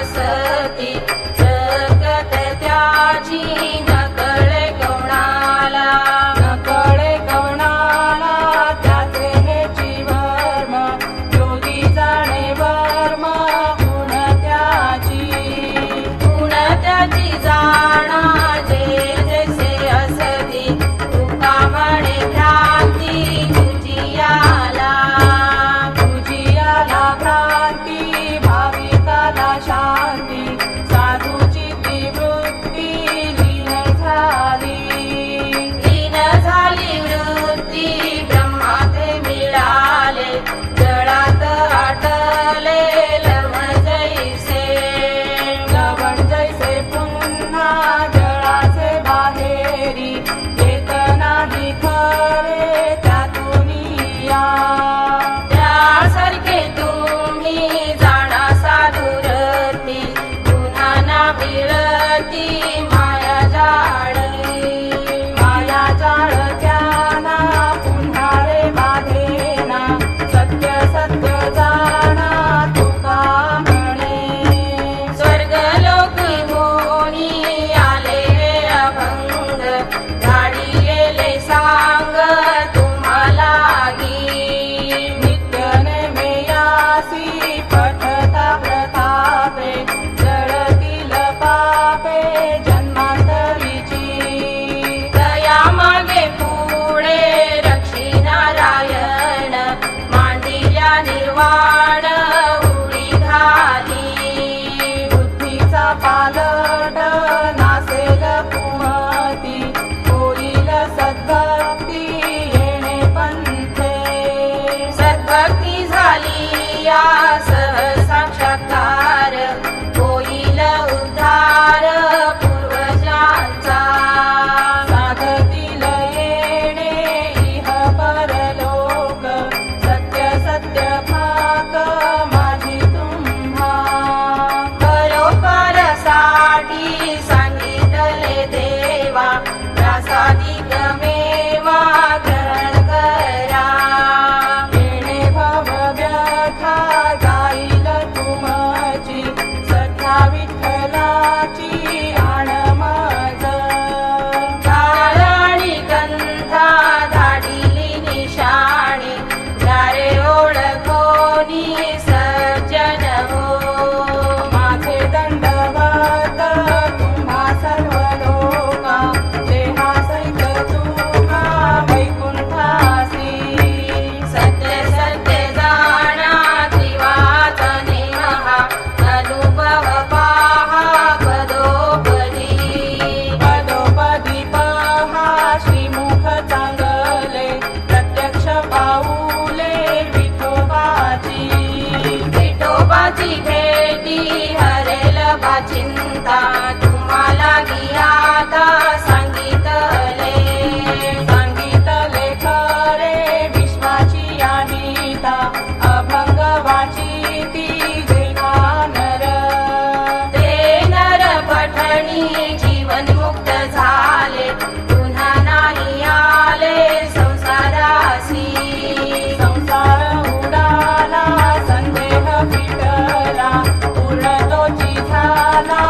असती जगत त्याची नकळे कोणाला त्याचे हेची वर्म योगी जाणे वर्म गुण त्याची जाणा जे जैसे असती तुका म्हणे भ्रांती तुझियाला भ्रांती भाविकाला शांती साधूची ती वृत्ती लीन झाली वृत्ती ब्रह्माते मिळाले जळात आटले लवण जैसे पुन्हा जळाचे बाहेरी येत नाही खरे त्यातून या त्यासारखे तुम्ही जाणा साधुरती पुन्हा ना मिळती माया जाळ त्याना पुन्हा रे बाधेना सत्य जाणा तुका म्हणे स्वर्ग लोक होनी आले अभंग धाडिलेले सांग तुम्हाला नित्य नेमेयासी पठता प्रतापे जळतील पापे जन्मांतरीची दया मागे पुढे रक्षी नारायण मांडिल्या निर्वाण उडी घाली बुद्धीचा पालट नासेल कुमती होईल सद्भक्ती येणे पंथे सद्भक्ती झाली या सहसाक्षात्कार होईल उद्धार पूर्वजांचा साधतील येणे इह परलोक सत्य भाग माझी तुम्हा खरोखरसाठी सांगितले देवा प्रासादिक मेवा ग्रहण करा येणे भव व्यथा जाईल तुमची सख्या विठ्ठलाची आण मज काळ आणि गंधा धाडिली निशाणी दारे ओळखोनी सज्जन हो माझे दंडवत तुम्हा सर्व लोका देहा सहित तुका वैकुंठासी सत्य जाणा त्रिवाचने महा अनुभव पाहा पदोपदी पहा श्रीमुख चांगले प्रत्यक्ष पाऊले विठोबाची भेटी हरेल बा चिंता तुम्हाला गियाता सांगितले खरे विश्वाची आनीता अभंग वाची ती देवा नर ते नर पठणी जीवन मुक्त झाले पुन्हा नाही आले संसारासी संसार उडाला संदेह फिटला पूर्ण तोची झाला